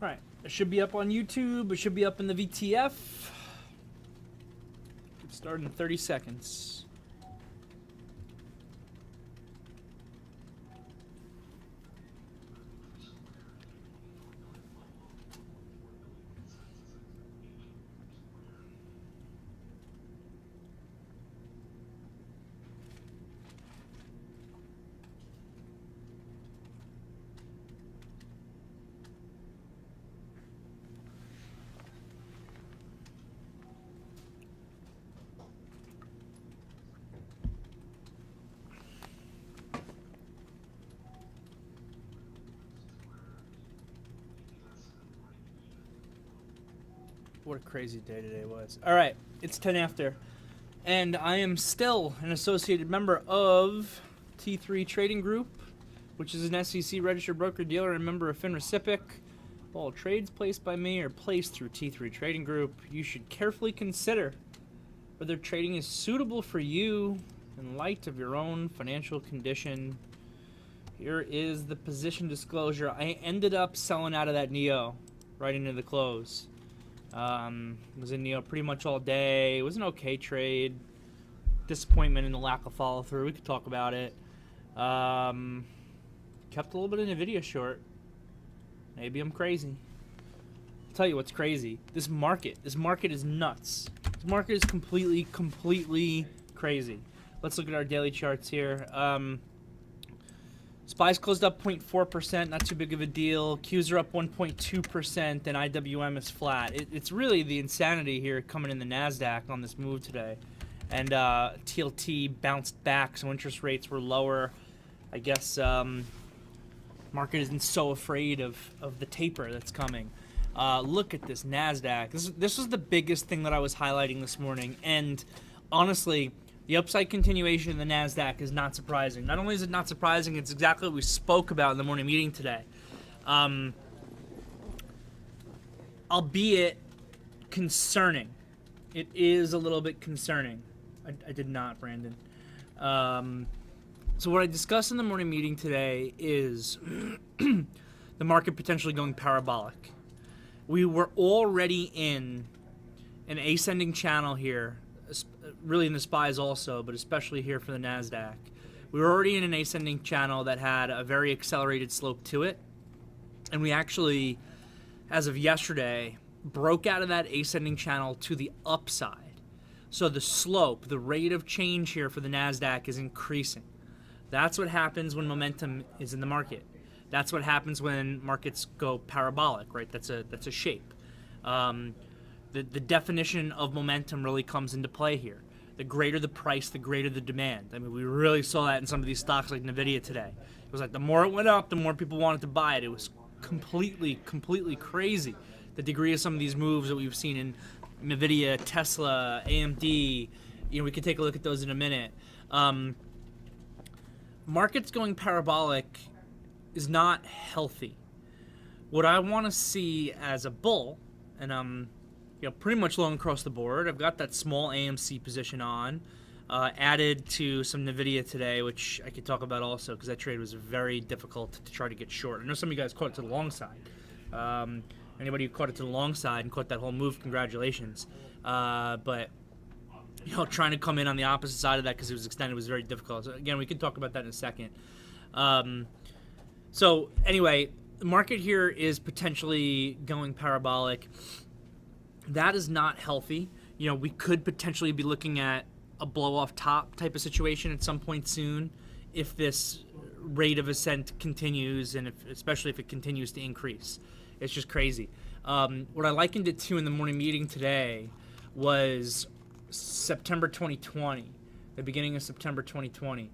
Alright, it should be up on YouTube, it should be up in the VTF. Start in 30 seconds. What a crazy day today was. All right, it's 10 after, and I am still an associated member of T3 Trading Group, which is an SEC registered broker-dealer and member of FINRA. All trades placed by me are placed through T3 Trading Group. You should carefully consider whether trading is suitable for you in light of your own financial condition. Here is the position disclosure. I ended up selling out of that NEO right into the close. Was in NEO pretty much all day. It was an okay trade. Disappointment in the lack of follow through. We could talk about it. Kept a little bit of NVIDIA short. Maybe I'm crazy. I'll tell you what's crazy. This market is nuts. This market is completely crazy. Let's look at our daily charts here. SPY's closed up 0.4%, not too big of a deal. Qs are up 1.2%, and IWM is flat. It's really the insanity here coming in the NASDAQ on this move today. And TLT bounced back, so interest rates were lower. I guess market isn't so afraid of the taper that's coming. Look at this NASDAQ. This was the biggest thing that I was highlighting this morning, and honestly, the upside continuation in the NASDAQ is not surprising. Not only is it not surprising, it's exactly what we spoke about in the morning meeting today. Albeit concerning. It is a little bit concerning. I did not, Brandon. So what I discussed in the morning meeting today is the market potentially going parabolic. We were already in an ascending channel here, really in the SPYs also, but especially here for the NASDAQ. We were already in an ascending channel that had a very accelerated slope to it. And we actually, as of yesterday, broke out of that ascending channel to the upside. So the slope, the rate of change here for the NASDAQ is increasing. That's what happens when momentum is in the market. That's what happens when markets go parabolic, right? That's a shape. The definition of momentum really comes into play here. The greater the price, the greater the demand. I mean, we really saw that in some of these stocks like NVIDIA today. It was like the more it went up, the more people wanted to buy it. It was completely crazy. The degree of some of these moves that we've seen in NVIDIA, Tesla, AMD, we could take a look at those in a minute. Markets going parabolic is not healthy. What I want to see as a bull, and I'm pretty much long across the board. I've got that small AMC position on, added to some NVIDIA today, which I could talk about also because that trade was very difficult to try to get short. I know some of you guys caught it to the long side. Anybody who caught it to the long side and caught that whole move, congratulations. But trying to come in on the opposite side of that because it was extended was very difficult. So again, we can talk about that in a second. So anyway, the market here is potentially going parabolic. That is not healthy. We could potentially be looking at a blow-off top type of situation at some point soon if this rate of ascent continues, and especially if it continues to increase. It's just crazy. What I likened it to in the morning meeting today was September 2020, the beginning of September 2020,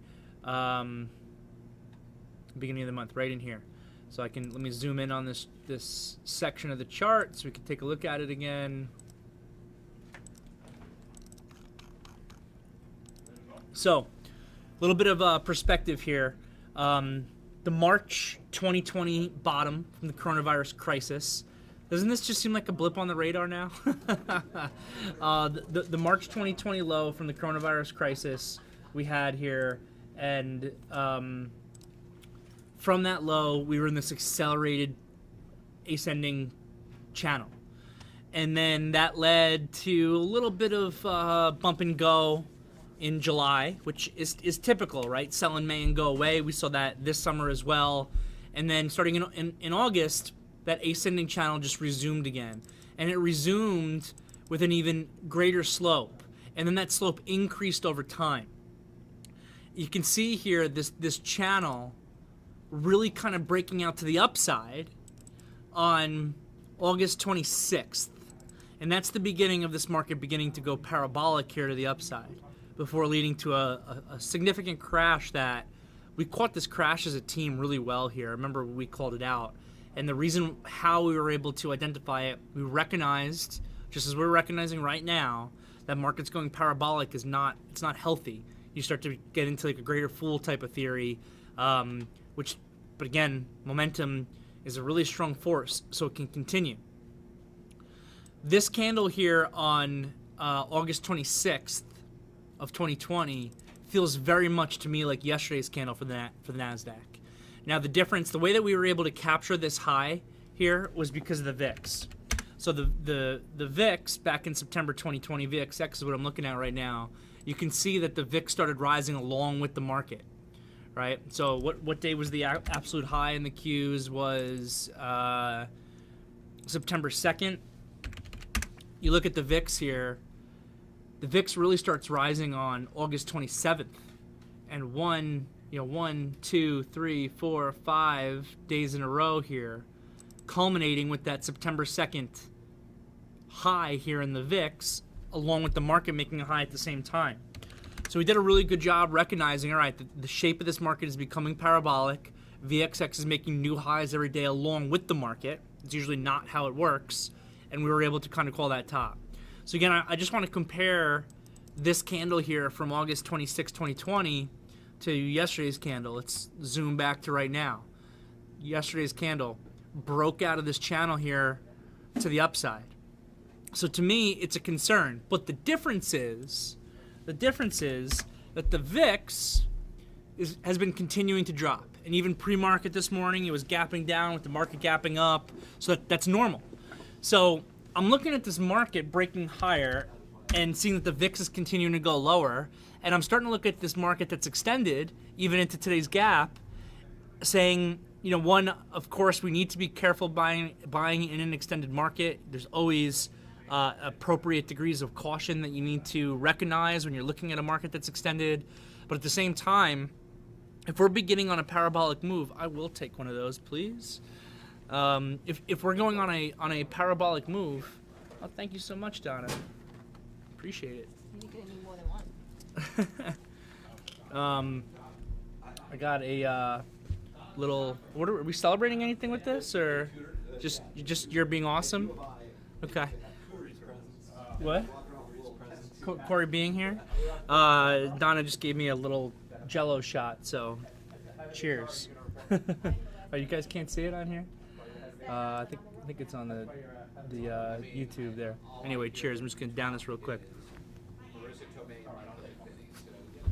beginning of the month, right in here. So let me zoom in on this section of the chart so we can take a look at it again. So, a little bit of perspective here. The March 2020 bottom from the coronavirus crisis. Doesn't this just seem like a blip on the radar now? The March 2020 low from the coronavirus crisis we had here, and from that low, we were in this accelerated ascending channel. And then that led to a little bit of bump and go in July, which is typical, right? Sell in May and go away. We saw that this summer as well. And then starting in August, that ascending channel just resumed again. And it resumed with an even greater slope. And then that slope increased over time. You can see here this channel really kind of breaking out to the upside on August 26th. And that's the beginning of this market beginning to go parabolic here to the upside before leading to a significant crash that we caught this crash as a team really well here. I remember we called it out. And the reason how we were able to identify it, we recognized, just as we're recognizing right now, that markets going parabolic it's not healthy. You start to get into like a greater fool type of theory, but again, momentum is a really strong force, so it can continue. This candle here on August 26th of 2020 feels very much to me like yesterday's candle for the NASDAQ. Now the difference, the way that we were able to capture this high here was because of the VIX. So the VIX back in September 2020, VXX is what I'm looking at right now. You can see that the VIX started rising along with the market, right? So what day was the absolute high in the Qs was September 2nd. You look at the VIX here, the VIX really starts rising on August 27th. And 1, 2, 3, 4, 5 days in a row here, culminating with that September 2nd high here in the VIX, along with the market making a high at the same time. So we did a really good job recognizing, all right, the shape of this market is becoming parabolic. VXX is making new highs every day along with the market. It's usually not how it works. And we were able to kind of call that top. So again, I just want to compare this candle here from August 26, 2020 to yesterday's candle. Let's zoom back to right now. Yesterday's candle broke out of this channel here to the upside. So to me, it's a concern. But the difference is that the VIX has been continuing to drop. And even pre-market this morning, it was gapping down with the market gapping up. So that's normal. So I'm looking at this market breaking higher and seeing that the VIX is continuing to go lower. And I'm starting to look at this market that's extended, even into today's gap, saying, one, of course, we need to be careful buying in an extended market. There's always appropriate degrees of caution that you need to recognize when you're looking at a market that's extended. But at the same time, if we're beginning on a parabolic move, I will take one of those, please. If we're going on a parabolic move, oh, thank you so much, Donna. Appreciate it. You're gonna need more than one. I got a little. What are we celebrating anything with this, or just you're being awesome? Okay. What? Corey being here. Donna just gave me a little Jello shot, so cheers. Oh, you guys can't see it on here? I think it's on the YouTube there. Anyway, cheers. I'm just gonna down this real quick.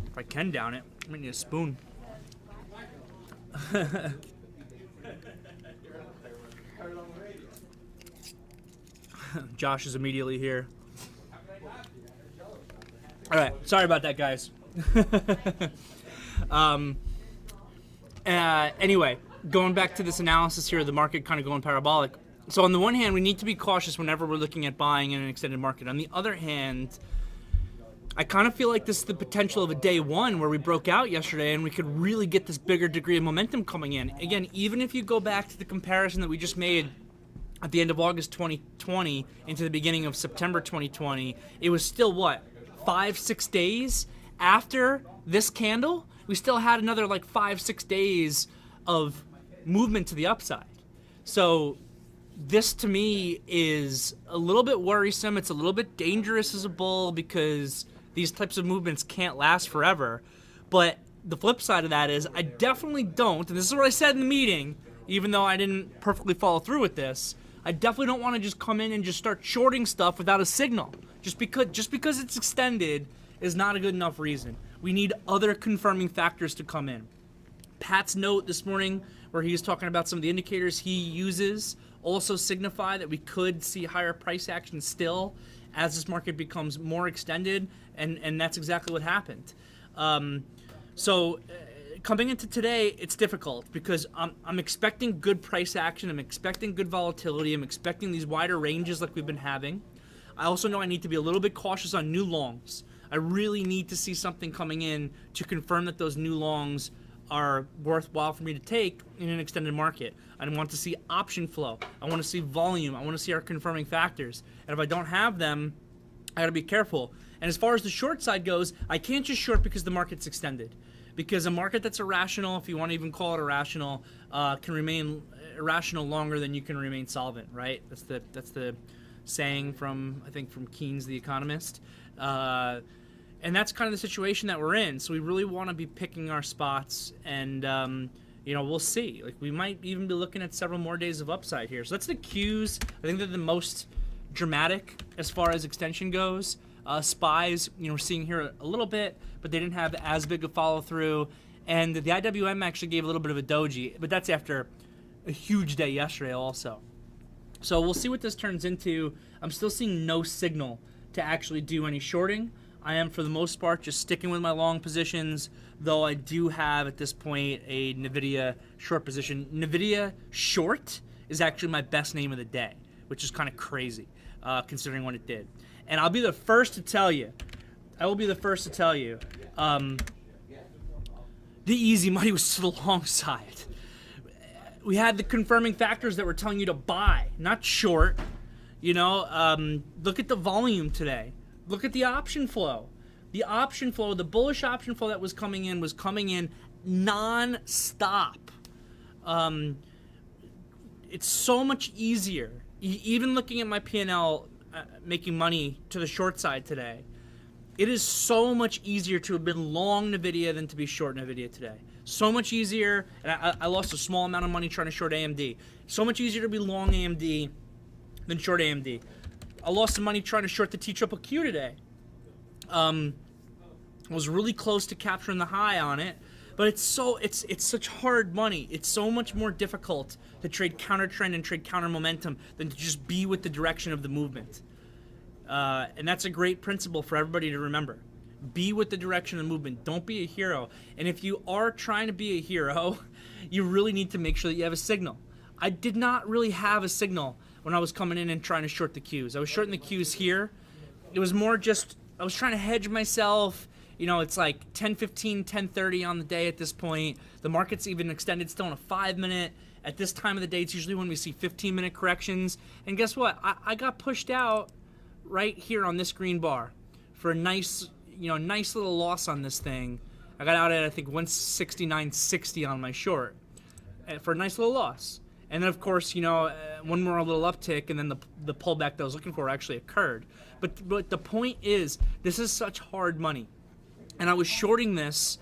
If I can down it, I'm gonna need a spoon. Josh is immediately here. All right, sorry about that, guys. Anyway, going back to this analysis here of the market kind of going parabolic. So on the one hand, we need to be cautious whenever we're looking at buying in an extended market. On the other hand, I kind of feel like this is the potential of a day one where we broke out yesterday and we could really get this bigger degree of momentum coming in. Again, even if you go back to the comparison that we just made at the end of August 2020 into the beginning of September 2020, it was still what? 5-6 days after this candle? We still had another like 5-6 days of movement to the upside. So this to me is a little bit worrisome. It's a little bit dangerous as a bull because these types of movements can't last forever. But the flip side of that is I definitely don't, and this is what I said in the meeting, even though I didn't perfectly follow through with this, I definitely don't want to just come in and just start shorting stuff without a signal. Just because it's extended is not a good enough reason. We need other confirming factors to come in. Pat's note this morning where he was talking about some of the indicators he uses also signify that we could see higher price action still as this market becomes more extended, and that's exactly what happened. Coming into today, it's difficult because I'm expecting good price action, I'm expecting good volatility, I'm expecting these wider ranges like we've been having. I also know I need to be a little bit cautious on new longs. I really need to see something coming in to confirm that those new longs are worthwhile for me to take in an extended market. I want to see option flow. I want to see volume. I want to see our confirming factors. And if I don't have them, I got to be careful. And as far as the short side goes, I can't just short because the market's extended. Because a market that's irrational, if you want to even call it irrational, can remain irrational longer than you can remain solvent, right? That's the saying from, I think, from Keynes, the economist. And that's kind of the situation that we're in. So we really want to be picking our spots, and we'll see. Like, we might even be looking at several more days of upside here. So that's the Qs. I think they're the most dramatic as far as extension goes. SPYs, we're seeing here a little bit, but they didn't have as big a follow through. And the IWM actually gave a little bit of a doji, but that's after a huge day yesterday also. So we'll see what this turns into. I'm still seeing no signal to actually do any shorting. I am, for the most part, just sticking with my long positions, though I do have, at this point, a NVIDIA short position. NVIDIA short is actually my best name of the day, which is kind of crazy, considering what it did. And I'll be the first to tell you, the easy money was to the long side. We had the confirming factors that were telling you to buy, not short. Look at the volume today. Look at the option flow. The option flow, the bullish option flow that was coming in non-stop. It's so much easier. Even looking at my P&L, making money to the short side today, it is so much easier to have been long NVIDIA than to be short NVIDIA today. So much easier, and I lost a small amount of money trying to short AMD. So much easier to be long AMD than short AMD. I lost some money trying to short the T-Triple-Q today. I was really close to capturing the high on it, but it's such hard money. It's so much more difficult to trade counter trend and trade counter momentum than to just be with the direction of the movement. And that's a great principle for everybody to remember. Be with the direction of the movement. Don't be a hero. And if you are trying to be a hero, you really need to make sure that you have a signal. I did not really have a signal when I was coming in and trying to short the Qs. I was shorting the Qs here. It was more just, I was trying to hedge myself. It's like 10:15, 10:30 on the day at this point. The market's even extended still in a 5-minute. At this time of the day, it's usually when we see 15-minute corrections. And guess what? I got pushed out right here on this green bar for a nice little loss on this thing. I got out at, I think, 169.60 on my short for a nice little loss. And then, of course, one more little uptick, and then the pullback that I was looking for actually occurred. But the point is, this is such hard money. And I was shorting this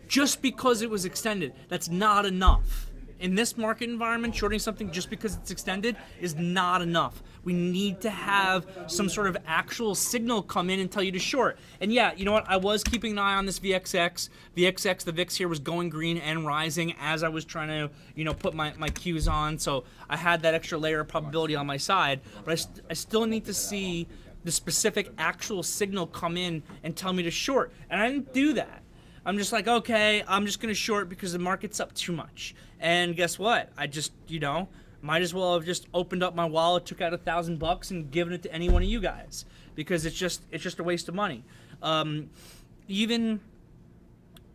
just because it was extended. That's not enough. In this market environment, shorting something just because it's extended is not enough. We need to have some sort of actual signal come in and tell you to short. And yeah, you know what? I was keeping an eye on this VXX. VXX, the VIX here was going green and rising as I was trying to, put my Qs on. So I had that extra layer of probability on my side. But I still need to see the specific actual signal come in and tell me to short. And I didn't do that. I'm just like, okay, I'm just going to short because the market's up too much. And guess what? I just, might as well have just opened up my wallet, took out $1,000 and given it to any one of you guys, because it's just a waste of money. I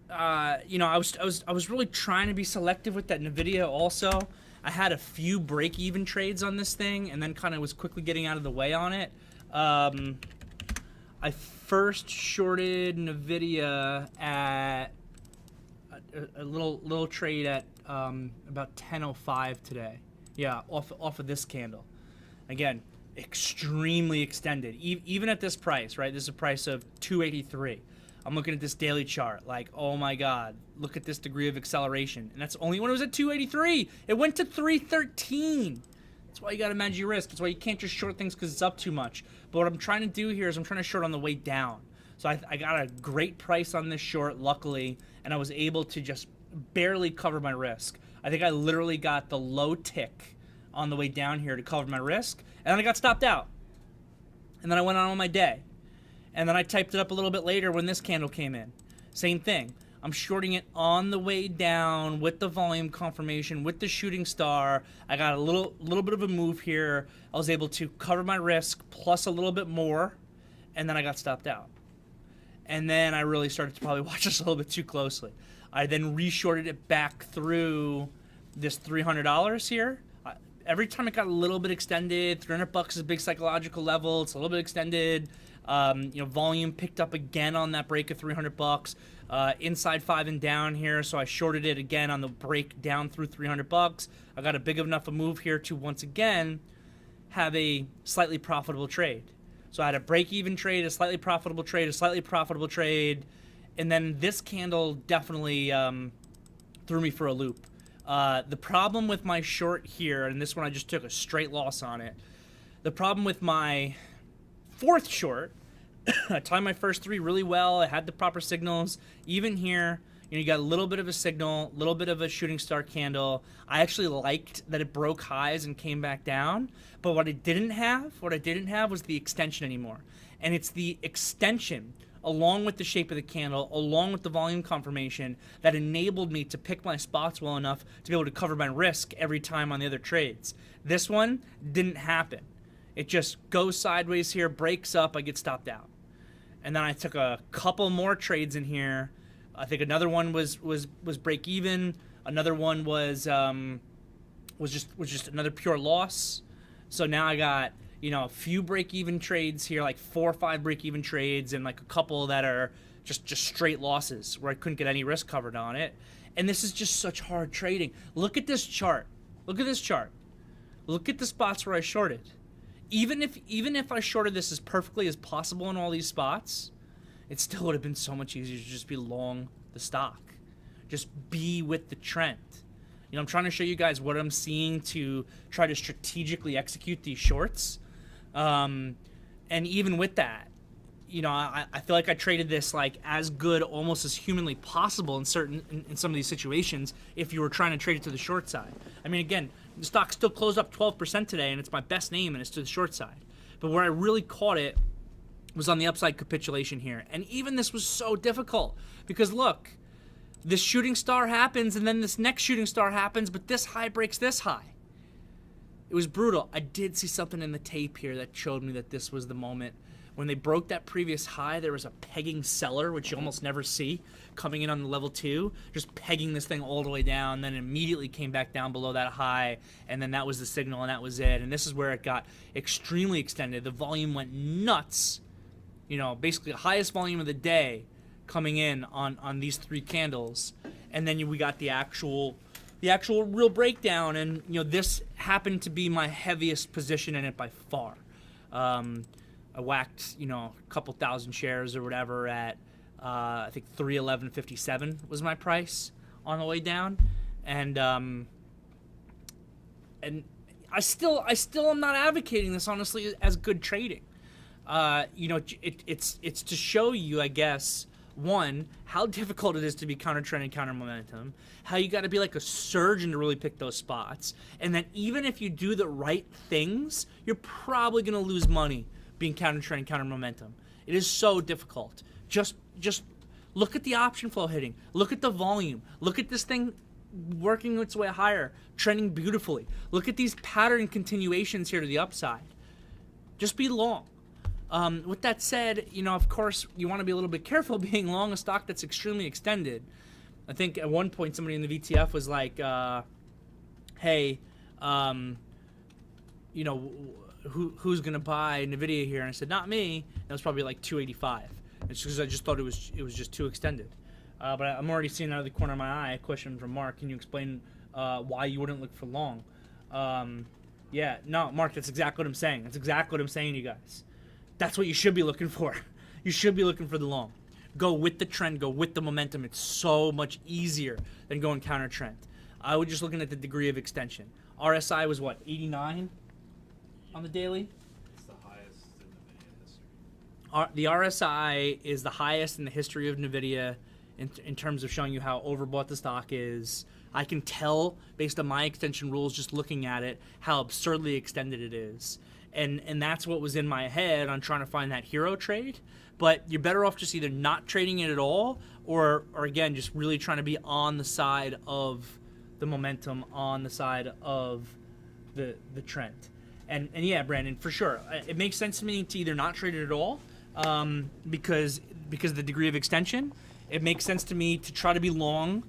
was really trying to be selective with that NVIDIA also. I had a few break-even trades on this thing and then kind of was quickly getting out of the way on it. I first shorted NVIDIA at a little trade at about 10:05 today. Yeah, off of this candle. Again, extremely extended. Even at this price, right? This is a price of 283. I'm looking at this daily chart, like, oh my God, look at this degree of acceleration. And that's only when it was at 283. It went to 313. That's why you got to manage your risk. That's why you can't just short things because it's up too much. But what I'm trying to do here is I'm trying to short on the way down. So I got a great price on this short, luckily, and I was able to just barely cover my risk. I think I literally got the low tick on the way down here to cover my risk, and then I got stopped out. And then I went on with my day. And then I typed it up a little bit later when this candle came in. Same thing. I'm shorting it on the way down with the volume confirmation, with the shooting star. I got a little bit of a move here. I was able to cover my risk plus a little bit more, and then I got stopped out. And then I really started to probably watch this a little bit too closely. I then reshorted it back through this $300 here. Every time it got a little bit extended, $300 is a big psychological level. It's a little bit extended. Volume picked up again on that break of $300. Inside 5 and down here, so I shorted it again on the break down through $300. I got a big enough a move here to once again have a slightly profitable trade. So I had a break-even trade, a slightly profitable trade, a slightly profitable trade, and then this candle definitely threw me for a loop. The problem with my short here, and this one I just took a straight loss on it. The problem with my fourth short, I timed my first 3 really well. I had the proper signals. Even here, you got a little bit of a signal, a little bit of a shooting star candle. I actually liked that it broke highs and came back down. But what I didn't have was the extension anymore. And it's the extension, along with the shape of the candle, along with the volume confirmation, that enabled me to pick my spots well enough to be able to cover my risk every time on the other trades. This one didn't happen. It just goes sideways here, breaks up, I get stopped out. And then I took a couple more trades in here. I think another one was break even. Another one was just another pure loss. So now I got, a few break even trades here, like 4 or 5 break even trades, and like a couple that are just straight losses where I couldn't get any risk covered on it. And this is just such hard trading. Look at this chart. Look at this chart. Look at the spots where I shorted. Even if I shorted this as perfectly as possible in all these spots, it still would have been so much easier to just be long the stock. Just be with the trend. I'm trying to show you guys what I'm seeing to try to strategically execute these shorts. And even with that, I feel like I traded this like as good, almost as humanly possible in some of these situations if you were trying to trade it to the short side. I mean, again, the stock still closed up 12% today, and it's my best name, and it's to the short side. But where I really caught it was on the upside capitulation here. And even this was so difficult because, look, this shooting star happens, and then this next shooting star happens, but this high breaks this high. It was brutal. I did see something in the tape here that showed me that this was the moment. When they broke that previous high, there was a pegging seller, which you almost never see, coming in on the level 2, just pegging this thing all the way down, then immediately came back down below that high, and then that was the signal, and that was it. And this is where it got extremely extended. The volume went nuts. Basically the highest volume of the day coming in on these 3 candles. And then we got the actual real breakdown, and this happened to be my heaviest position in it by far. I whacked, a couple thousand shares or whatever at, I think 311.57 was my price on the way down, and I still am not advocating this honestly as good trading. It's to show you, I guess, one, how difficult it is to be counter trend and counter momentum, how you got to be like a surgeon to really pick those spots, and that even if you do the right things, you're probably going to lose money being counter trend, counter momentum. It is so difficult. Just look at the option flow hitting. Look at the volume. Look at this thing working its way higher, trending beautifully. Look at these pattern continuations here to the upside. Just be long. With that said, of course, you want to be a little bit careful being long a stock that's extremely extended. I think at one point somebody in the VTF was like, hey, who's going to buy NVIDIA here? And I said, not me. That was probably like 285. It's because I just thought it was just too extended. But I'm already seeing out of the corner of my eye a question from Mark. Can you explain why you wouldn't look for long? Yeah, no, Mark, that's exactly what I'm saying. That's exactly what I'm saying to you guys. That's what you should be looking for. You should be looking for the long. Go with the trend. Go with the momentum. It's so much easier than going counter trend. I was just looking at the degree of extension. RSI was what, 89 on the daily? It's the highest in NVIDIA history. The RSI is the highest in the history of NVIDIA in terms of showing you how overbought the stock is. I can tell based on my extension rules, just looking at it, how absurdly extended it is. And that's what was in my head on trying to find that hero trade. But you're better off just either not trading it at all, or again, just really trying to be on the side of the momentum, on the side of the trend. And yeah, Brandon, for sure, it makes sense to me to either not trade it at all, because of the degree of extension. It makes sense to me to try to be long,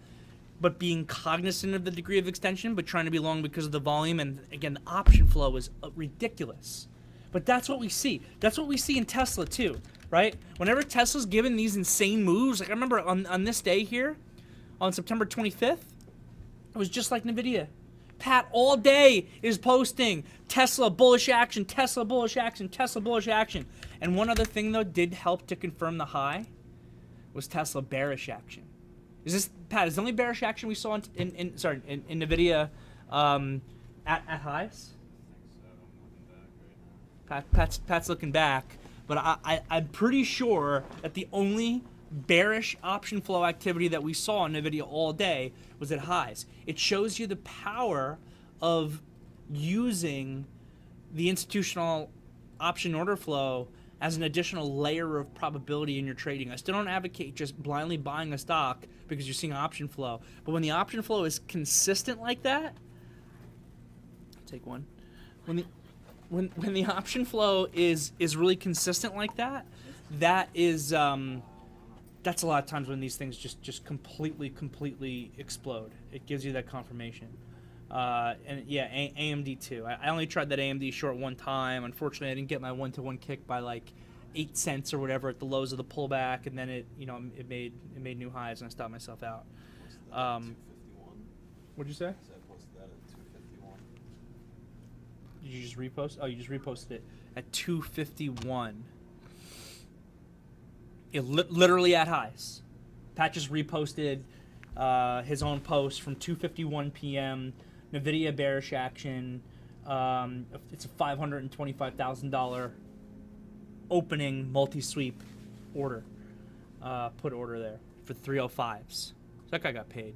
but being cognizant of the degree of extension, but trying to be long because of the volume. And again, the option flow is ridiculous. But that's what we see. That's what we see in Tesla too, right? Whenever Tesla's given these insane moves, like I remember on this day here, on September 25th, it was just like NVIDIA. Pat all day is posting Tesla bullish action, Tesla bullish action, Tesla bullish action. And one other thing, though, did help to confirm the high was Tesla bearish action. Is this, Pat, is the only bearish action we saw in NVIDIA at highs? Pat's looking back, but I'm pretty sure that the only bearish option flow activity that we saw in NVIDIA all day was at highs. It shows you the power of using the institutional option order flow as an additional layer of probability in your trading. I still don't advocate just blindly buying a stock because you're seeing option flow. But when the option flow is consistent like that, take one. When the option flow is really consistent like that, that is that's a lot of times when these things just completely explode. It gives you that confirmation. And yeah, AMD too. I only tried that AMD short one time. Unfortunately, I didn't get my 1-to-1 kick by like 8 cents or whatever at the lows of the pullback, and then it made new highs, and I stopped myself out. What'd you say? I posted that at 251. Did you just repost? Oh, you just reposted it at 251. Literally at highs. Pat just reposted his own post from 2:51 p.m. NVIDIA bearish action. It's a $525,000 opening multi-sweep order, put order there for 305s. So that guy got paid.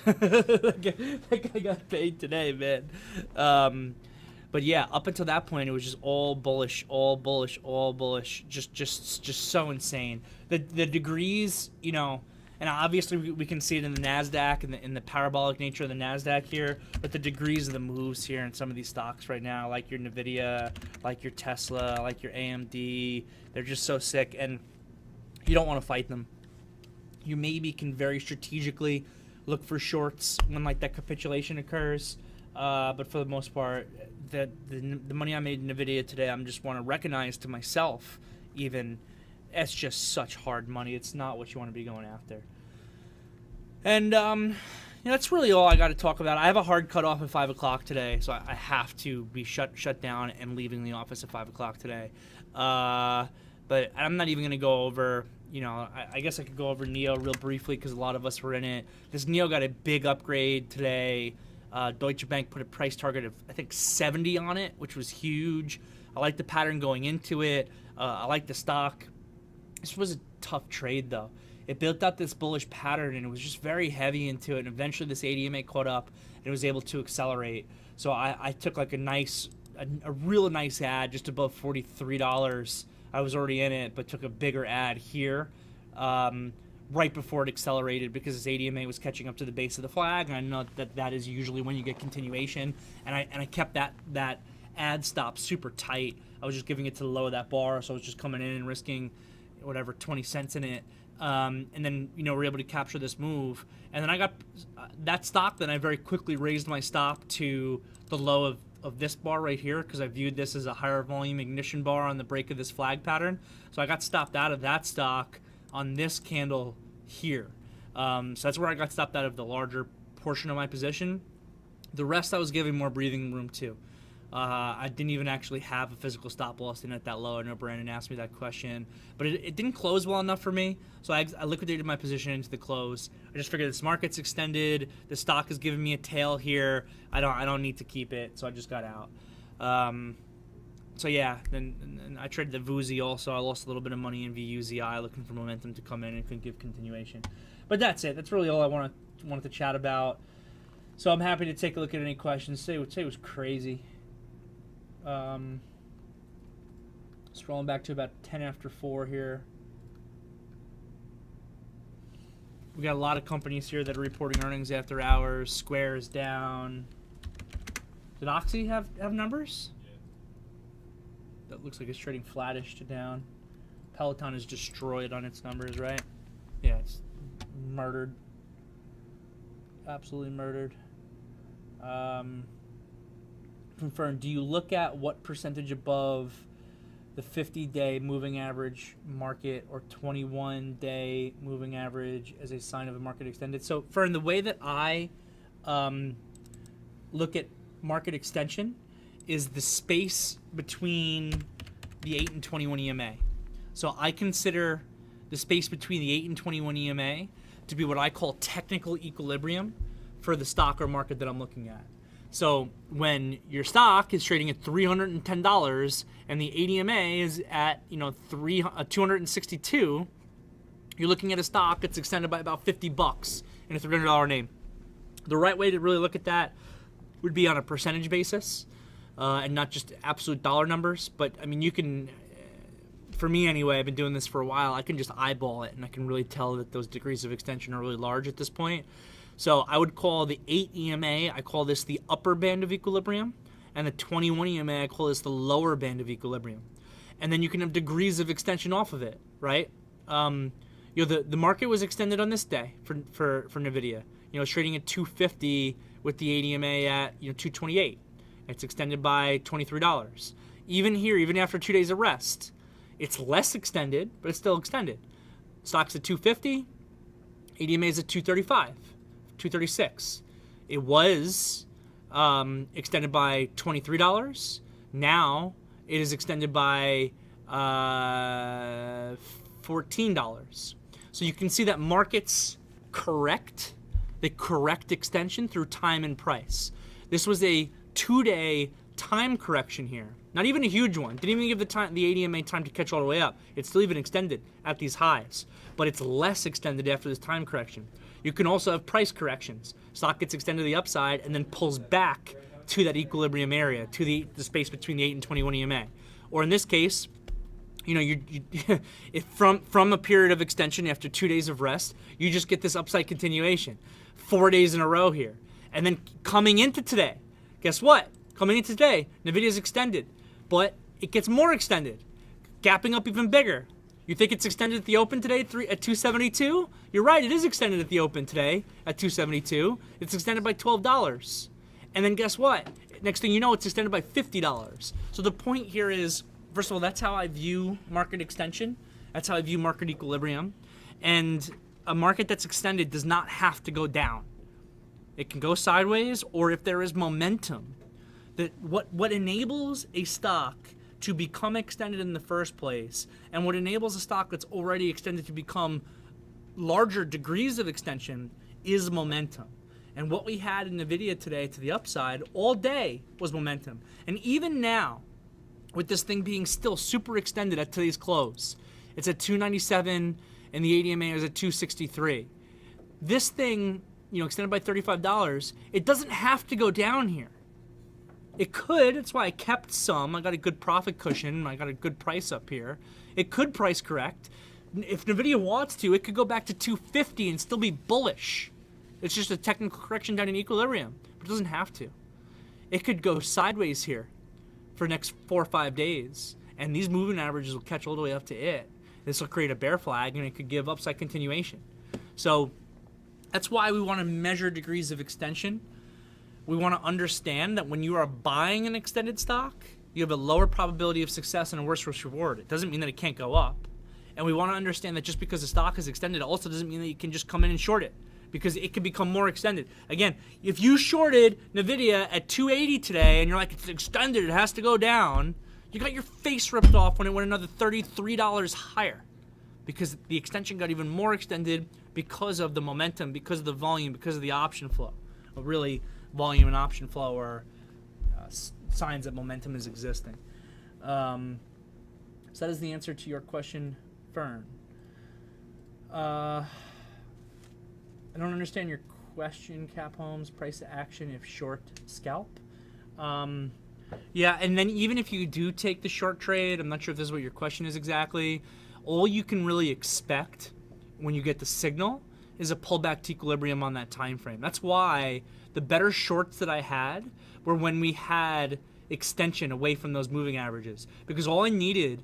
that guy got paid today, man. But yeah, up until that point, it was just all bullish, just so insane. The degrees, you know, and obviously we can see it in the NASDAQ and in the parabolic nature of the NASDAQ here, but the degrees of the moves here in some of these stocks right now, like your NVIDIA, like your Tesla, like your AMD, they're just so sick, and you don't want to fight them. You maybe can very strategically look for shorts when like that capitulation occurs, but for the most part, the money I made in NVIDIA today, I'm just want to recognize to myself, even, it's just such hard money. It's not what you want to be going after. And that's really all I got to talk about. I have a hard cutoff at 5 o'clock today, so I have to be shut down and leaving the office at 5 o'clock today. But I'm not even going to go over, you know, I guess I could go over NEO real briefly because a lot of us were in it. This NEO got a big upgrade today. Deutsche Bank put a price target of, I think, 70 on it, which was huge. I like the pattern going into it. I like the stock. This was a tough trade, though. It built out this bullish pattern, and it was just very heavy into it. And eventually, this ADMA caught up, and it was able to accelerate. So I took like a real nice ad just above $43. I was already in it, but took a bigger ad here. Right before it accelerated because this ADMA was catching up to the base of the flag, and I know that is usually when you get continuation, and I kept that ad stop super tight. I was just giving it to the low of that bar, so I was just coming in and risking whatever 20 cents in it, and then we're able to capture this move, and then I got that stock. Then I very quickly raised my stop to the low of this bar right here because I viewed this as a higher volume ignition bar on the break of this flag pattern, so I got stopped out of that stock on this candle here. So that's where I got stopped out of the larger portion of my position. The rest I was giving more breathing room to. I didn't even actually have a physical stop loss in at that low. I know Brandon asked me that question, but it didn't close well enough for me, so I liquidated my position into the close. I just figured this market's extended, the stock is giving me a tail here, I don't need to keep it, so I just got out. So yeah, then I traded the VUZI also. I lost a little bit of money in VUZI, looking for momentum to come in and could give continuation. But that's it. That's really all I wanted to chat about. So I'm happy to take a look at any questions. Today was crazy. Scrolling back to about 10 after 4 here. We got a lot of companies here that are reporting earnings after hours. Square is down. Did Oxy have numbers? Yeah. That looks like it's trading flattish to down. Peloton is destroyed on its numbers, right? Yeah, it's murdered. Absolutely murdered. Confirm, do you look at what percentage above the 50-day moving average market or 21-day moving average as a sign of a market extended? So, Fern, the way that I look at market extension is the space between the 8 and 21 EMA. So I consider the space between the 8 and 21 EMA to be what I call technical equilibrium for the stock or market that I'm looking at. So when your stock is trading at $310 and the 8 EMA is at 262, you're looking at a stock that's extended by about $50 in a $300 name. The right way to really look at that would be on a percentage basis and not just absolute dollar numbers. But I mean, you can, for me anyway, I've been doing this for a while, I can just eyeball it and I can really tell that those degrees of extension are really large at this point. So I would call the 8 EMA, I call this the upper band of equilibrium, and the 21 EMA, I call this the lower band of equilibrium. And then you can have degrees of extension off of it, right? The market was extended on this day for NVIDIA. It's trading at 250 with the 8 EMA at 228. It's extended by $23. Even here, even after 2 days of rest, it's less extended, but it's still extended. Stock's at 250, 8 EMA is at 235. 236. It was extended by $23. Now it is extended by $14. So you can see that markets correct. They correct extension through time and price. This was a 2-day time correction here. Not even a huge one. Didn't even give the 8 EMA time to catch all the way up. It's still even extended at these highs, but it's less extended after this time correction. You can also have price corrections. Stock gets extended to the upside and then pulls back to that equilibrium area, to the space between the 8 and 21 EMA. Or in this case, if from a period of extension after 2 days of rest, you just get this upside continuation, 4 days in a row here. And then coming into today, guess what? Coming into today, NVIDIA's extended, but it gets more extended, gapping up even bigger. You think it's extended at the open today at 272? You're right, it is extended at the open today at 272. It's extended by $12. And then guess what? Next thing you know, it's extended by $50. So the point here is, first of all, that's how I view market extension. That's how I view market equilibrium. And a market that's extended does not have to go down. It can go sideways, or if there is momentum, that what enables a stock to become extended in the first place, and what enables a stock that's already extended to become larger degrees of extension is momentum. And what we had in NVIDIA today to the upside all day was momentum. And even now, with this thing being still super extended at today's close, it's at 297 and the 8 EMA is at 263. This thing, extended by $35, it doesn't have to go down here. It could. That's why I kept some. I got a good profit cushion. I got a good price up here. It could price correct. If NVIDIA wants to, it could go back to 250 and still be bullish. It's just a technical correction down in equilibrium, but it doesn't have to. It could go sideways here for the next 4 or 5 days, and these moving averages will catch all the way up to it. This will create a bear flag, and it could give upside continuation. So that's why we want to measure degrees of extension. We want to understand that when you are buying an extended stock, you have a lower probability of success and a worse risk reward. It doesn't mean that it can't go up. And we want to understand that just because the stock is extended also doesn't mean that you can just come in and short it, because it can become more extended. Again, if you shorted NVIDIA at 280 today and you're like, it's extended, it has to go down, you got your face ripped off when it went another $33 higher, because the extension got even more extended because of the momentum, because of the volume, because of the option flow. Really, volume and option flow are signs that momentum is existing. So that is the answer to your question, Fern. I don't understand your question, Cap Holmes. Price to action if short scalp. Yeah, and then even if you do take the short trade, I'm not sure if this is what your question is exactly. All you can really expect when you get the signal is a pullback to equilibrium on that time frame. That's why the better shorts that I had were when we had extension away from those moving averages, because all I needed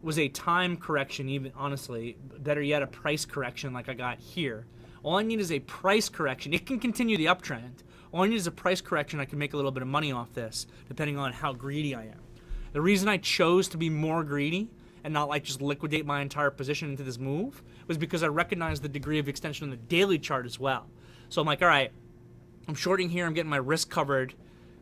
was a time correction, even honestly, better yet, a price correction like I got here. All I need is a price correction. It can continue the uptrend. All I need is a price correction. I can make a little bit of money off this, depending on how greedy I am. The reason I chose to be more greedy and not like just liquidate my entire position into this move was because I recognized the degree of extension on the daily chart as well. So I'm like, all right, I'm shorting here. I'm getting my risk covered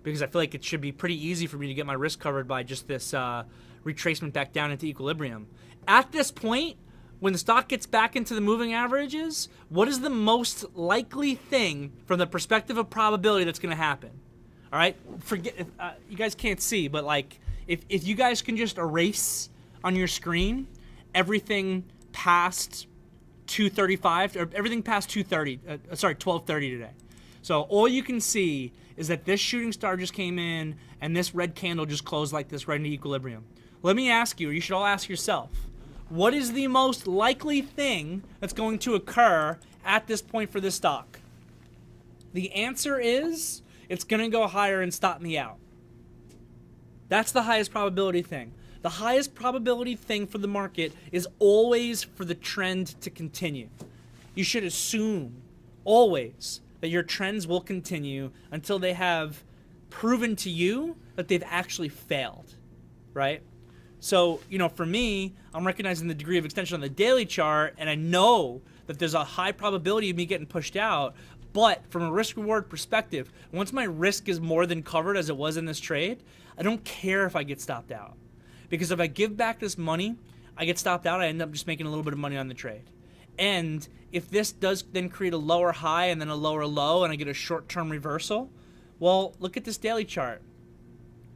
because I feel like it should be pretty easy for me to get my risk covered by just this retracement back down into equilibrium. At this point, when the stock gets back into the moving averages, what is the most likely thing from the perspective of probability that's going to happen? All right, forget you guys can't see, but like if you guys can just erase on your screen everything past 2:35 or everything past 12:30 today. So all you can see is that this shooting star just came in and this red candle just closed like this right into equilibrium. Let me ask you, or you should all ask yourself, what is the most likely thing that's going to occur at this point for this stock? The answer is it's going to go higher and stop me out. That's the highest probability thing. The highest probability thing for the market is always for the trend to continue. You should assume always that your trends will continue until they have proven to you that they've actually failed, right? So, you know, for me, I'm recognizing the degree of extension on the daily chart, and I know that there's a high probability of me getting pushed out, but from a risk-reward perspective, once my risk is more than covered as it was in this trade, I don't care if I get stopped out. Because if I give back this money, I get stopped out, I end up just making a little bit of money on the trade. And if this does then create a lower high and then a lower low and I get a short-term reversal, well, look at this daily chart.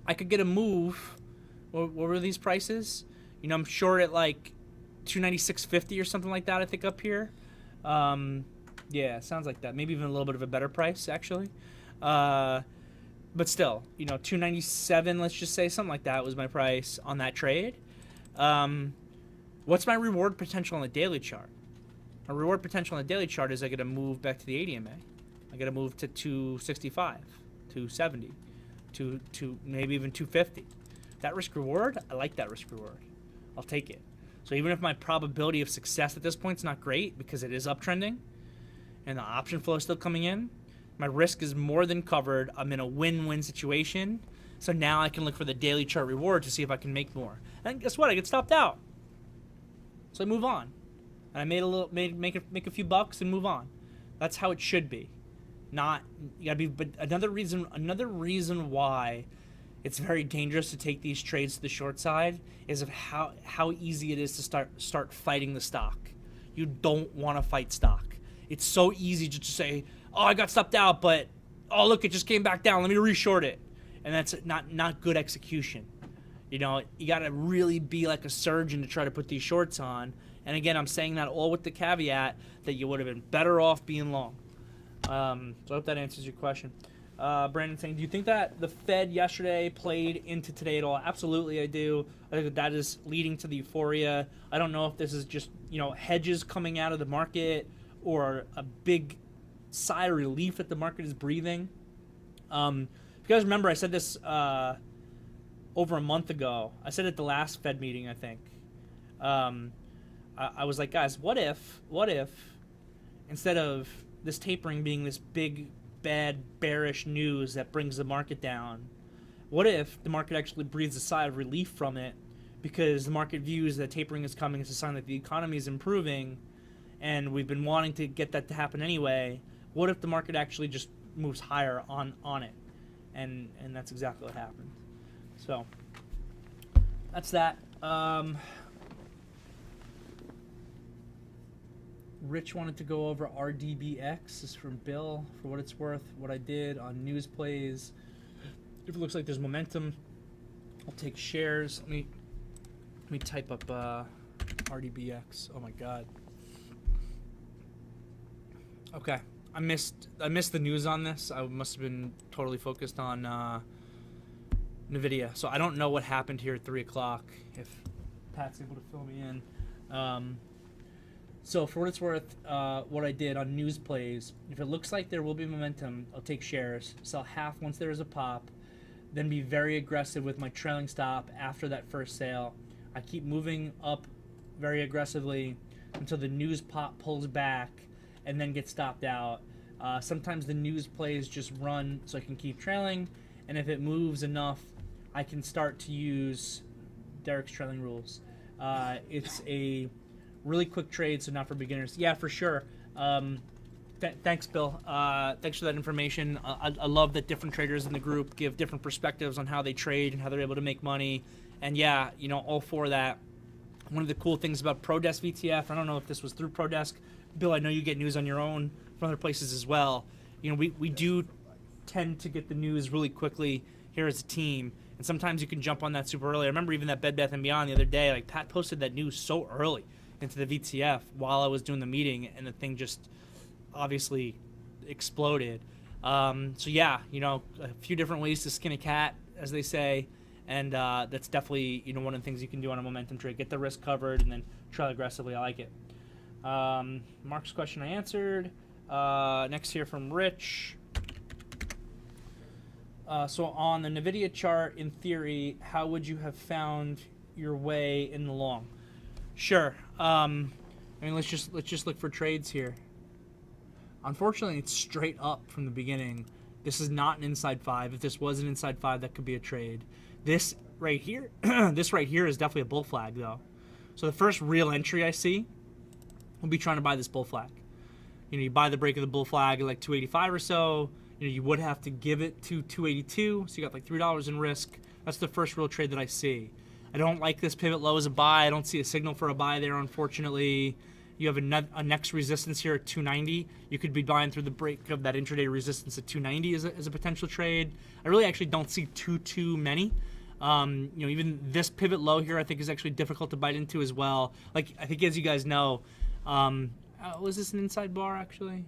I could get a move. What were these prices? You know, I'm short at like 296.50 or something like that, I think, up here. Yeah, sounds like that. Maybe even a little bit of a better price, actually. But still, you know, 297, let's just say, something like that was my price on that trade. What's my reward potential on the daily chart? My reward potential on the daily chart is I get to move back to the ADMA. I get to move to 265, 270, to maybe even 250. That risk reward, I like that risk reward. I'll take it. So even if my probability of success at this point is not great because it is uptrending and the option flow is still coming in, my risk is more than covered. I'm in a win-win situation. So now I can look for the daily chart reward to see if I can make more. And guess what? I get stopped out. So I move on. And I made a little, make a few bucks and move on. That's how it should be. Not, you gotta be, but another reason why it's very dangerous to take these trades to the short side is of how easy it is to start fighting the stock. You don't want to fight stock. It's so easy just to say, oh, I got stopped out, but oh, look, it just came back down. Let me reshort it. And that's not good execution. You know, you got to really be like a surgeon to try to put these shorts on. And again, I'm saying that all with the caveat that you would have been better off being long. So I hope that answers your question. Brandon saying, do you think that the Fed yesterday played into today at all? Absolutely, I do. I think that is leading to the euphoria. I don't know if this is just, you know, hedges coming out of the market or a big sigh of relief that the market is breathing. If you guys remember, I said this over a month ago. I said at the last Fed meeting, I think. I was like, guys, what if instead of this tapering being this big, bad, bearish news that brings the market down, what if the market actually breathes a sigh of relief from it because the market views that tapering is coming as a sign that the economy is improving and we've been wanting to get that to happen anyway? What if the market actually just moves higher on it? And that's exactly what happened. So that's that. Rich wanted to go over RDBX. This is from Bill. For what it's worth, what I did on news plays. If it looks like there's momentum, I'll take shares. Let me type up RDBX. Oh my God. Okay. I missed the news on this. I must have been totally focused on NVIDIA. So I don't know what happened here at 3 o'clock. If Pat's able to fill me in. So for what it's worth, what I did on news plays, if it looks like there will be momentum, I'll take shares, sell half once there is a pop, then be very aggressive with my trailing stop after that first sale. I keep moving up very aggressively until the news pop pulls back and then get stopped out. Sometimes the news plays just run so I can keep trailing, and if it moves enough, I can start to use Derrick's trailing rules. It's a really quick trade, so not for beginners. Yeah, for sure. Thanks, Bill. Thanks for that information. I love that different traders in the group give different perspectives on how they trade and how they're able to make money. And yeah, all for that. One of the cool things about ProDesk VTF, I don't know if this was through ProDesk. Bill, I know you get news on your own from other places as well. We do tend to get the news really quickly here as a team. And sometimes you can jump on that super early. I remember even that Bed Bath & Beyond the other day, like Pat posted that news so early into the VTF while I was doing the meeting, and the thing just obviously exploded. So yeah, a few different ways to skin a cat, as they say, and that's definitely one of the things you can do on a momentum trade. Get the risk covered and then trail aggressively. I like it. Mark's question I answered. Next here from Rich. So on the NVIDIA chart, in theory, how would you have found your way in the long? Sure. Let's just look for trades here. Unfortunately, it's straight up from the beginning. This is not an inside 5. If this was an inside 5, that could be a trade. This right here, this right here is definitely a bull flag, though. So the first real entry I see will be trying to buy this bull flag. You buy the break of the bull flag at like 285 or so. You would have to give it to 282, so you got like $3 in risk. That's the first real trade that I see. I don't like this pivot low as a buy. I don't see a signal for a buy there, unfortunately. You have a next resistance here at 290. You could be buying through the break of that intraday resistance at 290 as a potential trade. I really actually don't see too many. Even this pivot low here I think is actually difficult to bite into as well. Like, I think as you guys know, was this an inside bar actually?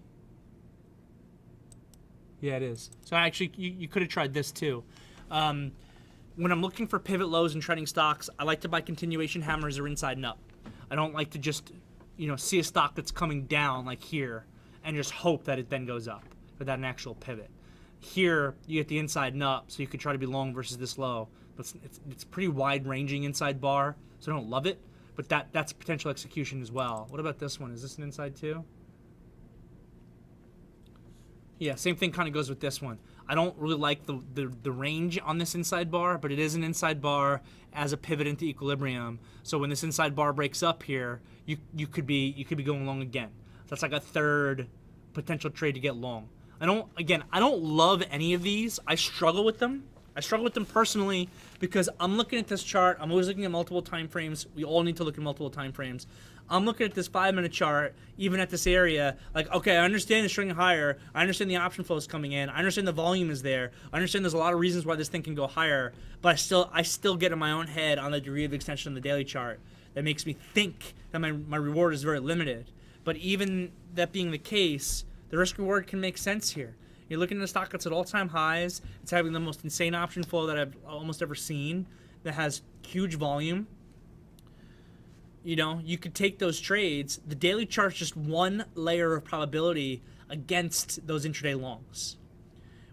Yeah, it is. So actually, you could have tried this too. When I'm looking for pivot lows and trading stocks, I like to buy continuation hammers or inside and up. I don't like to just, see a stock that's coming down like here and just hope that it then goes up without an actual pivot. Here, you get the inside and up, so you could try to be long versus this low. But it's pretty wide-ranging inside bar, so I don't love it. But that's potential execution as well. What about this one? Is this an inside too? Yeah, same thing kind of goes with this one. I don't really like the range on this inside bar, but it is an inside bar as a pivot into equilibrium. So when this inside bar breaks up here, you could be going long again. That's like a third potential trade to get long. I don't love any of these. I struggle with them. I struggle with them personally because I'm looking at this chart. I'm always looking at multiple time frames. We all need to look at multiple time frames. I'm looking at this 5-minute chart, even at this area, like, okay, I understand it's stringing higher. I understand the option flow is coming in. I understand the volume is there. I understand there's a lot of reasons why this thing can go higher, but I still get in my own head on the degree of extension on the daily chart that makes me think that my reward is very limited. But even that being the case, the risk reward can make sense here. You're looking at a stock that's at all-time highs. It's having the most insane option flow that I've almost ever seen, that has huge volume. You could take those trades. The daily chart's just one layer of probability against those intraday longs,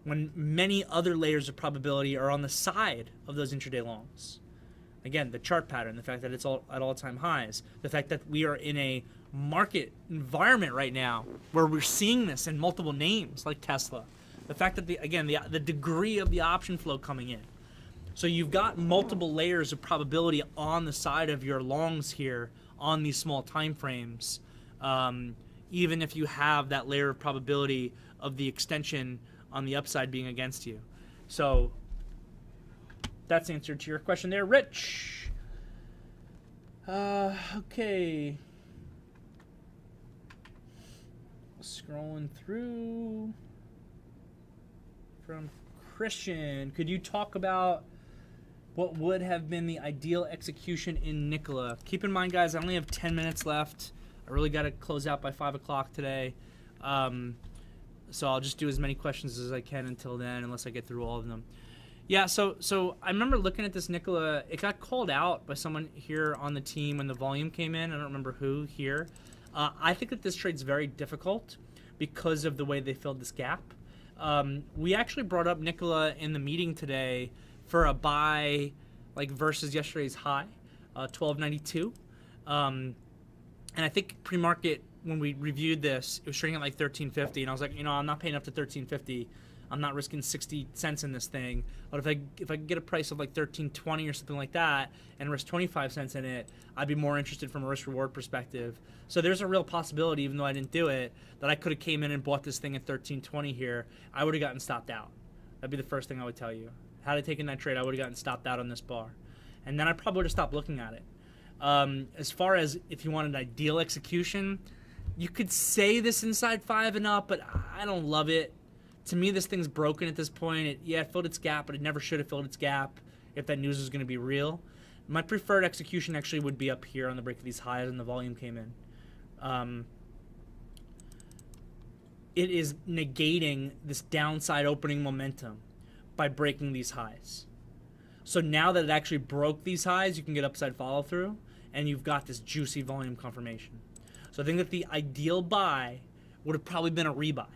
when many other layers of probability are on the side of those intraday longs. Again, the chart pattern, the fact that it's all at all-time highs, the fact that we are in a market environment right now where we're seeing this in multiple names like Tesla, the fact that the degree of the option flow coming in. So you've got multiple layers of probability on the side of your longs here on these small time frames, even if you have that layer of probability of the extension on the upside being against you. So that's the answer to your question there, Rich. Okay. Scrolling through from Christian. Could you talk about what would have been the ideal execution in Nikola? Keep in mind, guys, I only have 10 minutes left. I really got to close out by 5 o'clock today. So I'll just do as many questions as I can until then, unless I get through all of them. Yeah, so I remember looking at this Nikola. It got called out by someone here on the team when the volume came in. I don't remember who here. I think that this trade's very difficult because of the way they filled this gap. We actually brought up Nikola in the meeting today for a buy, like versus yesterday's high, 1292. And I think pre-market, when we reviewed this, it was trading at like 1350, and I was like, I'm not paying up to 1350. I'm not risking 60 cents in this thing. But if I could get a price of like 1320 or something like that and risk 25 cents in it, I'd be more interested from a risk-reward perspective. So there's a real possibility, even though I didn't do it, that I could have came in and bought this thing at 1320 here. I would have gotten stopped out. That'd be the first thing I would tell you. Had I taken that trade, I would have gotten stopped out on this bar. And then I probably would have stopped looking at it. As far as if you want an ideal execution, you could say this inside 5 and up, but I don't love it. To me, this thing's broken at this point. It filled its gap, but it never should have filled its gap if that news was going to be real. My preferred execution actually would be up here on the break of these highs and the volume came in. It is negating this downside opening momentum by breaking these highs. So now that it actually broke these highs, you can get upside follow through, and you've got this juicy volume confirmation. So I think that the ideal buy would have probably been a rebuy,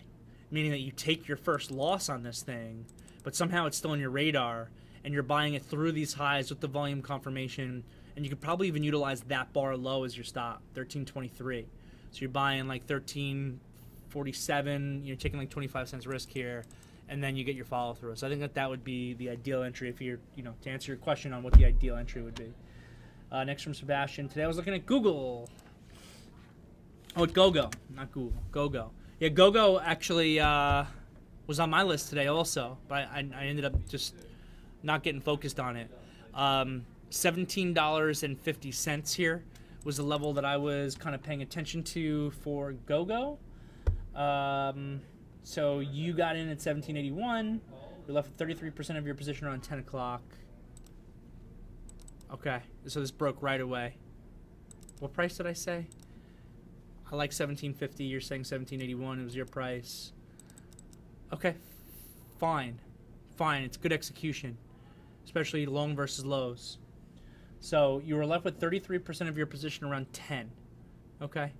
meaning that you take your first loss on this thing, but somehow it's still on your radar, and you're buying it through these highs with the volume confirmation, and you could probably even utilize that bar low as your stop, 1323. So you're buying like 1347, you're taking like 25 cents risk here, and then you get your follow through. So I think that that would be the ideal entry if you're, to answer your question on what the ideal entry would be. Next from Sebastian. Today I was looking at Google. Oh, GoGo, not Google. GoGo. Yeah, GoGo actually was on my list today also, but I ended up just not getting focused on it. $17.50 here was the level that I was kind of paying attention to for GoGo. So you got in at 1781. You're left with 33% of your position around 10 o'clock. Okay, so this broke right away. What price did I say? I like 1750. You're saying 1781. It was your price. Okay, fine. It's good execution, especially long versus lows. So you were left with 33% of your position around 10. Okay,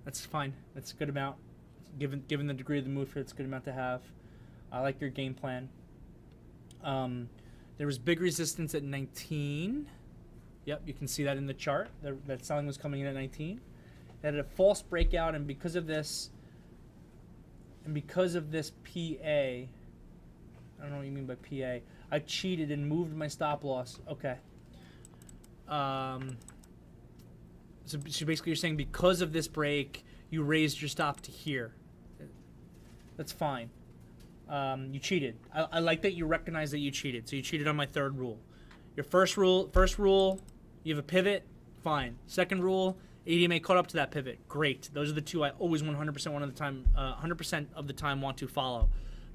that's fine. That's a good amount. Given the degree of the move here, it's a good amount to have. I like your game plan. There was big resistance at 19. Yep, you can see that in the chart. That selling was coming in at 19. It had a false breakout, and because of this PA, I don't know what you mean by PA. I cheated and moved my stop loss. Okay. So basically, you're saying because of this break, you raised your stop to here. That's fine. You cheated. I like that you recognize that you cheated. So you cheated on my third rule. Your first rule, you have a pivot. Fine. Second rule, ADMA caught up to that pivot. Great. Those are the two I always 100% of the time want to follow.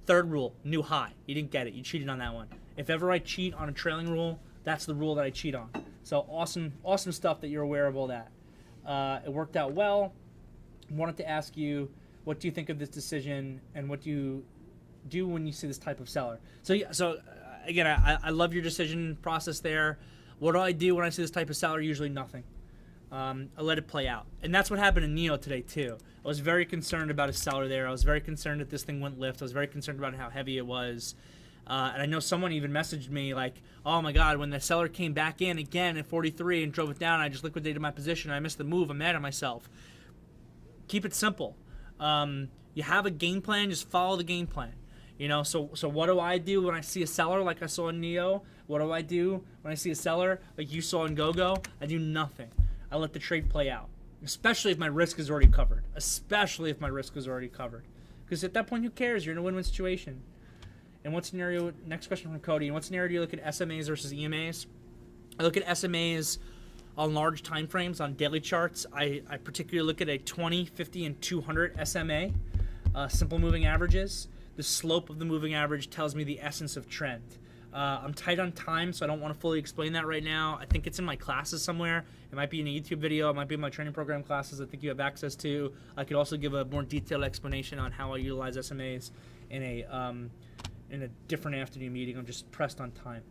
Third rule, new high. You didn't get it. You cheated on that one. If ever I cheat on a trailing rule, that's the rule that I cheat on. So awesome stuff that you're aware of all that. It worked out well. Wanted to ask you, what do you think of this decision, and what do you do when you see this type of seller? So again, I love your decision process there. What do I do when I see this type of seller? Usually nothing. I let it play out. And that's what happened in Neo today too. I was very concerned about a seller there. I was very concerned that this thing went lift. I was very concerned about how heavy it was. And I know someone even messaged me like, oh my God, when the seller came back in again at 43 and drove it down, I just liquidated my position. I missed the move. I'm mad at myself. Keep it simple. You have a game plan, just follow the game plan. So what do I do when I see a seller like I saw in Neo? What do I do when I see a seller like you saw in GoGo? I do nothing. I let the trade play out, especially if my risk is already covered. Because at that point, who cares? You're in a win-win situation. And what scenario, next question from Cody, in what scenario do you look at SMAs versus EMAs? I look at SMAs on large time frames, on daily charts. I particularly look at a 20, 50, and 200 SMA, simple moving averages. The slope of the moving average tells me the essence of trend. I'm tight on time, so I don't want to fully explain that right now. I think it's in my classes somewhere. It might be in a YouTube video. It might be in my training program classes I think you have access to. I could also give a more detailed explanation on how I utilize SMAs in a different afternoon meeting. I'm just pressed on time.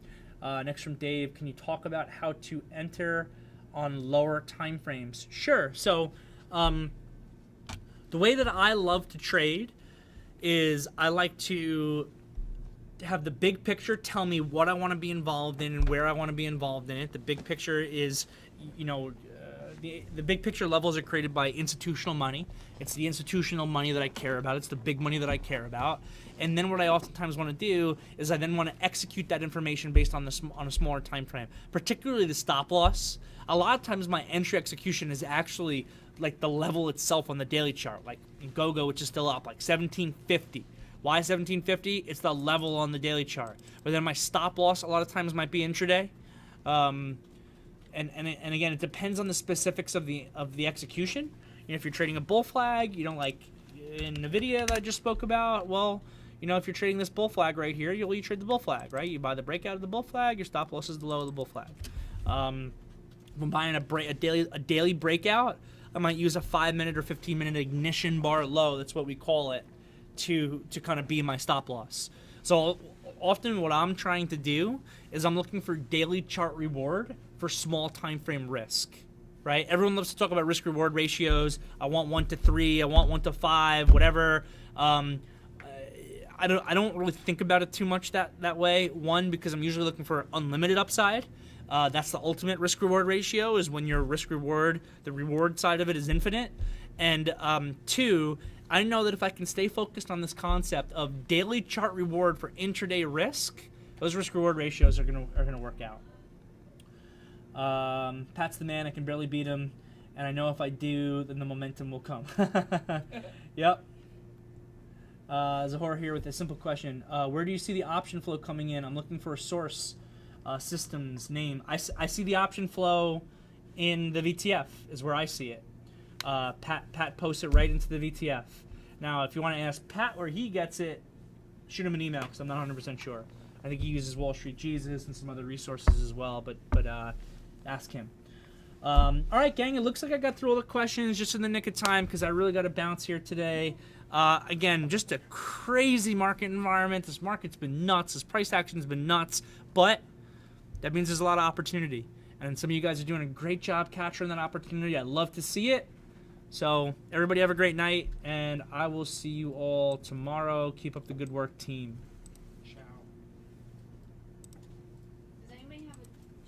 Next from Dave, can you talk about how to enter on lower time frames? Sure. So the way that I love to trade is I like to have the big picture tell me what I want to be involved in and where I want to be involved in it. The big picture is, the big picture levels are created by institutional money. It's the institutional money that I care about. It's the big money that I care about. And then what I oftentimes want to do is I then want to execute that information based on on a smaller time frame, particularly the stop loss. A lot of times my entry execution is actually like the level itself on the daily chart, like in GoGo, which is still up, like 1750. Why 1750? It's the level on the daily chart. But then my stop loss a lot of times might be intraday. And again, it depends on the specifics of the execution. If you're trading a bull flag, like in the video that I just spoke about, well, if you're trading this bull flag right here, you trade the bull flag, right? You buy the breakout of the bull flag, your stop loss is the low of the bull flag. If I'm buying a daily breakout, I might use a 5-minute or 15-minute ignition bar low. That's what we call it, to kind of be my stop loss. So often what I'm trying to do is I'm looking for daily chart reward for small time frame risk, right? Everyone loves to talk about risk reward ratios. I want 1 to 3, I want 1 to 5, whatever. I don't really think about it too much that way. One, because I'm usually looking for unlimited upside. That's the ultimate risk reward ratio, is when your risk reward, the reward side of it, is infinite. And two, I know that if I can stay focused on this concept of daily chart reward for intraday risk, those risk reward ratios are gonna work out. Pat's the man. I can barely beat him, and I know if I do, then the momentum will come. Yep. Zahor here with a simple question. Where do you see the option flow coming in? I'm looking for a source, systems name. I see the option flow in the VTF is where I see it. Pat posts it right into the VTF. Now, if you want to ask Pat where he gets it, shoot him an email because I'm not 100% sure. I think he uses Wall Street Jesus and some other resources as well, but ask him. All right, gang, it looks like I got through all the questions just in the nick of time because I really got to bounce here today. Again, just a crazy market environment. This market's been nuts. This price action's been nuts, but that means there's a lot of opportunity. And some of you guys are doing a great job capturing that opportunity. I love to see it. So everybody have a great night, and I will see you all tomorrow. Keep up the good work, team.